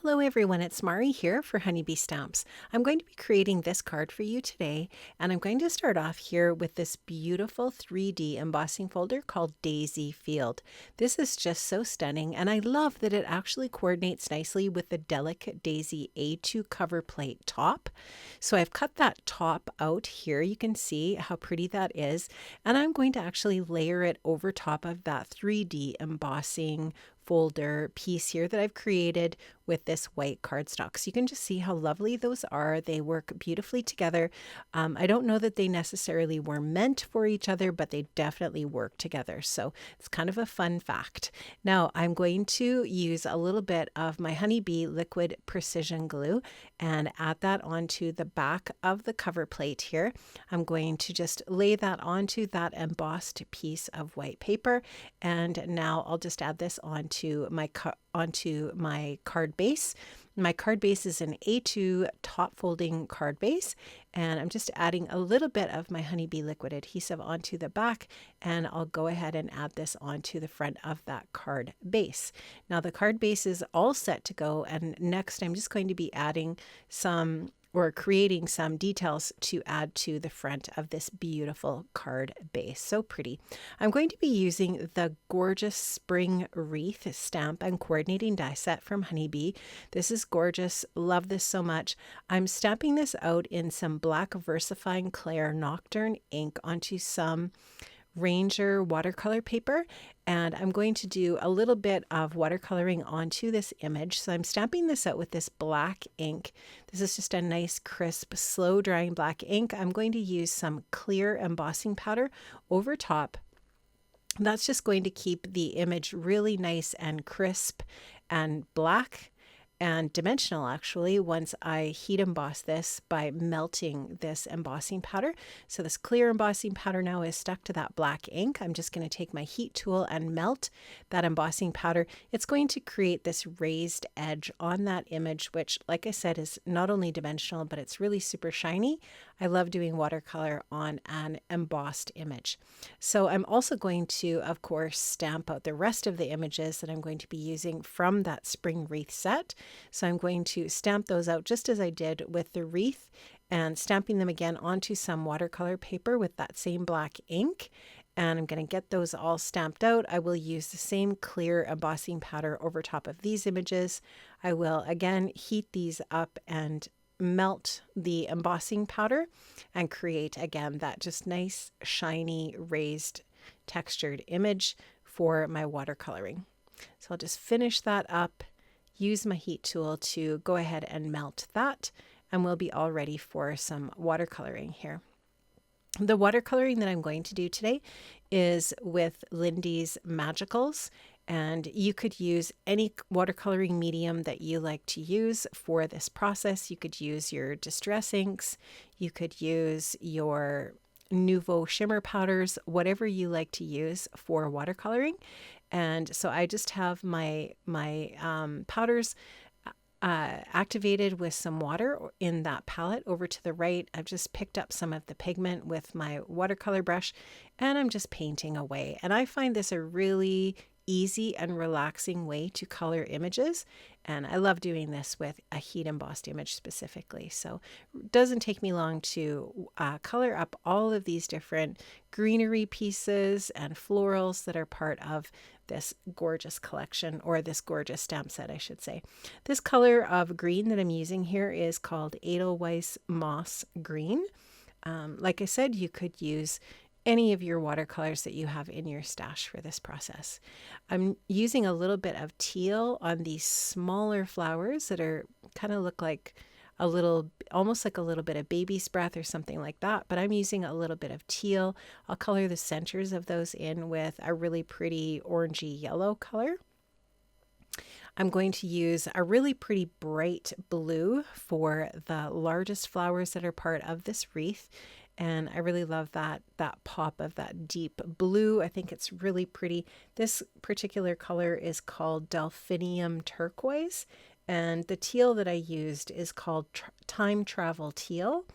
Hello everyone, it's Mari here for Honeybee Stamps. I'm going to be creating this card for you today, and I'm going to start off here with this beautiful 3D embossing folder called Daisy Field. This is just so stunning, and I love that it actually coordinates nicely with the delicate Daisy A2 cover plate top. So I've cut that top out here. You can see how pretty that is, and I'm going to actually layer it over top of that 3D embossing folder piece here that I've created with this white cardstock. So you can just see how lovely those are. They work beautifully together. I don't know that they necessarily were meant for each other, but they definitely work together. So it's kind of a fun fact. Now I'm going to use a little bit of my Honeybee liquid precision glue and add that onto the back of the cover plate here. I'm going to just lay that onto that embossed piece of white paper, and now I'll just add this onto my card base. My card base is an A2 top folding card base, and I'm just adding a little bit of my Honeybee liquid adhesive onto the back, and I'll go ahead and add this onto the front of that card base. Now the card base is all set to go, and next I'm just going to be adding creating some details to add to the front of this beautiful card base. So pretty. I'm going to be using the gorgeous Spring Wreath stamp and coordinating die set from Honeybee. This is gorgeous. Love this so much. I'm stamping this out in some black VersaFine Clair Nocturne ink onto some Ranger watercolor paper, and I'm going to do a little bit of watercoloring onto this image. So I'm stamping this out with this black ink. This is just a nice crisp slow drying black ink. I'm going to use some clear embossing powder over top. That's just going to keep the image really nice and crisp and black and dimensional actually once I heat emboss this by melting this embossing powder. So this clear embossing powder now is stuck to that black ink. I'm just going to take my heat tool and melt that embossing powder. It's going to create this raised edge on that image, which, like I said, is not only dimensional, but it's really super shiny. I love doing watercolor on an embossed image. So I'm also going to, of course, stamp out the rest of the images that I'm going to be using from that Spring Wreath set. So I'm going to stamp those out just as I did with the wreath, and stamping them again onto some watercolor paper with that same black ink. And I'm going to get those all stamped out. I will use the same clear embossing powder over top of these images. I will again heat these up and melt the embossing powder and create again that just nice shiny raised textured image for my watercoloring. So I'll just finish that up, use my heat tool to go ahead and melt that, and we'll be all ready for some watercoloring here. The watercoloring that I'm going to do today is with Lindy's Magicals, and you could use any watercoloring medium that you like to use for this process. You could use your Distress inks, you could use your Nouveau shimmer powders, whatever you like to use for watercoloring. And so I just have my powders activated with some water in that palette over to the right. I've just picked up some of the pigment with my watercolor brush, and I'm just painting away. And I find this a really easy and relaxing way to color images, and I love doing this with a heat embossed image specifically. So it doesn't take me long to color up all of these different greenery pieces and florals that are part of this gorgeous collection, or this gorgeous stamp set I should say. This color of green that I'm using here is called Edelweiss Moss Green. Like I said, you could use any of your watercolors that you have in your stash for this process. I'm using a little bit of teal on these smaller flowers that are kind of look like a little, almost like a little bit of baby's breath or something like that, but I'm using a little bit of teal. I'll color the centers of those in with a really pretty orangey yellow color. I'm going to use a really pretty bright blue for the largest flowers that are part of this wreath. And I really love that pop of that deep blue. I think it's really pretty. This particular color is called Delphinium Turquoise, and the teal that I used is called Time Travel Teal.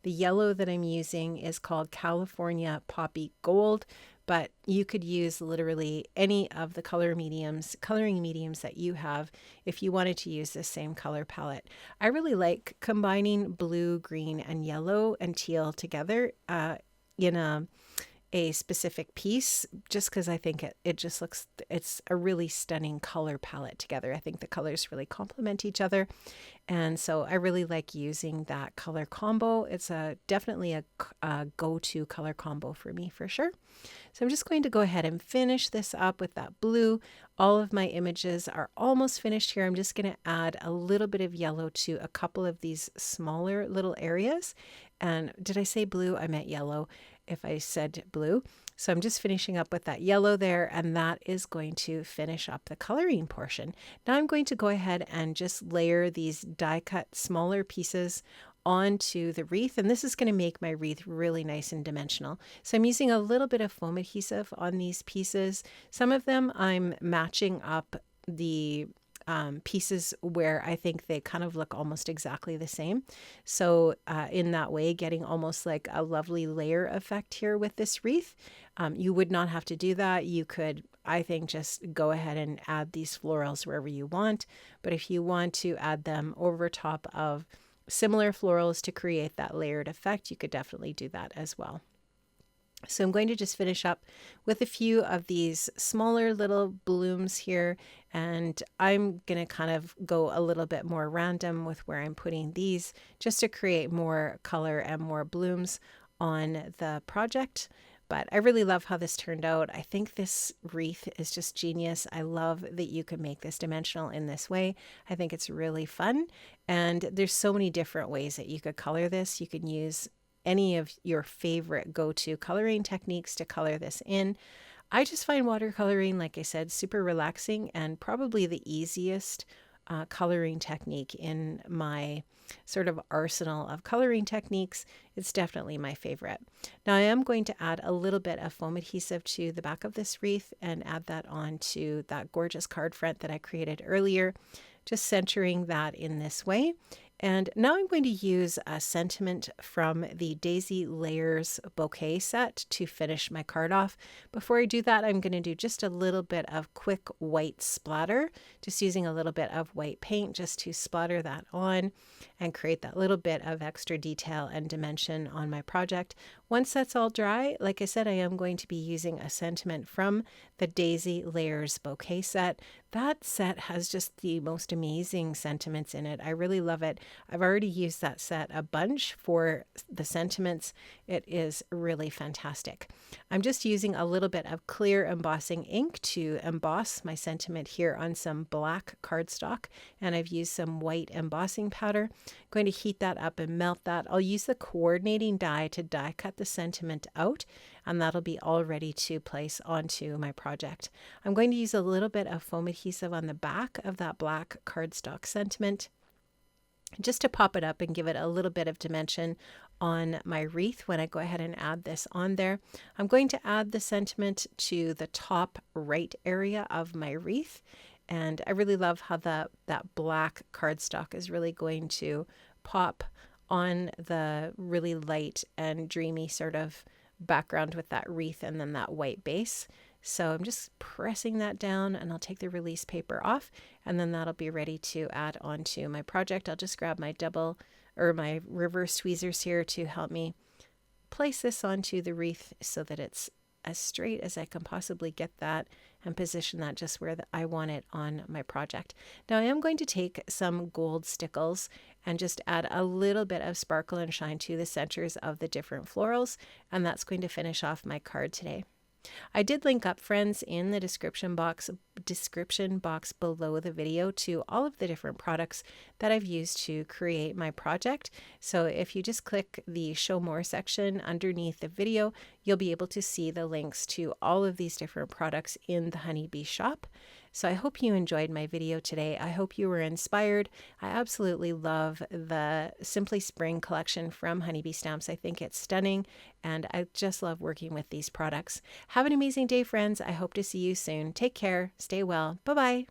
The yellow that I'm using is called California Poppy Gold. but you could use literally any of the coloring mediums that you have if you wanted to use the same color palette. I really like combining blue, green, and yellow and teal together in a specific piece, just because I think it just looks, it's a really stunning color palette together. I think the colors really complement each other. And so I really like using that color combo. It's definitely a go-to color combo for me for sure. So I'm just going to go ahead and finish this up with that blue. All of my images are almost finished here. I'm just going to add a little bit of yellow to a couple of these smaller little areas. And did I say blue? I meant yellow if I said blue. So I'm just finishing up with that yellow there, and that is going to finish up the coloring portion. Now I'm going to go ahead and just layer these die cut smaller pieces onto the wreath, and this is going to make my wreath really nice and dimensional. So I'm using a little bit of foam adhesive on these pieces. Some of them I'm matching up the pieces where I think they kind of look almost exactly the same. So in that way, getting almost like a lovely layer effect here with this wreath. You would not have to do that. You could, I think, just go ahead and add these florals wherever you want. But if you want to add them over top of similar florals to create that layered effect, you could definitely do that as well. So I'm going to just finish up with a few of these smaller little blooms here, and I'm going to kind of go a little bit more random with where I'm putting these just to create more color and more blooms on the project. But I really love how this turned out. I think this wreath is just genius. I love that you can make this dimensional in this way. I think it's really fun, and there's so many different ways that you could color this. You can use any of your favorite go-to coloring techniques to color this in. I just find watercoloring, like I said, super relaxing and probably the easiest coloring technique in my sort of arsenal of coloring techniques. It's definitely my favorite. Now I am going to add a little bit of foam adhesive to the back of this wreath and add that onto that gorgeous card front that I created earlier, just centering that in this way. And now I'm going to use a sentiment from the Daisy Layers bouquet set to finish my card off. Before I do that, I'm going to do just a little bit of quick white splatter, just using a little bit of white paint just to splatter that on and create that little bit of extra detail and dimension on my project. Once that's all dry, like I said, I am going to be using a sentiment from the Daisy Layers bouquet set. That set has just the most amazing sentiments in it. I really love it. I've already used that set a bunch for the sentiments. It is really fantastic. I'm just using a little bit of clear embossing ink to emboss my sentiment here on some black cardstock, and I've used some white embossing powder. I'm going to heat that up and melt that. I'll use the coordinating die to die cut the sentiment out, and that'll be all ready to place onto my project. I'm going to use a little bit of foam adhesive on the back of that black cardstock sentiment just to pop it up and give it a little bit of dimension on my wreath when I go ahead and add this on there. I'm going to add the sentiment to the top right area of my wreath, and I really love how that black cardstock is really going to pop on the really light and dreamy sort of background with that wreath and then that white base. So I'm just pressing that down, and I'll take the release paper off, and then that'll be ready to add onto my project. I'll just grab my my reverse tweezers here to help me place this onto the wreath so that it's as straight as I can possibly get that and position that just where I want it on my project. Now I am going to take some gold stickles and just add a little bit of sparkle and shine to the centers of the different florals, and that's going to finish off my card today. I did link up, friends, in the description box below the video to all of the different products that I've used to create my project. So if you just click the show more section underneath the video, you'll be able to see the links to all of these different products in the Honeybee shop. So I hope you enjoyed my video today. I hope you were inspired. I absolutely love the Simply Spring collection from Honeybee Stamps. I think it's stunning, and I just love working with these products. Have an amazing day, friends. I hope to see you soon. Take care. Stay well. Bye-bye.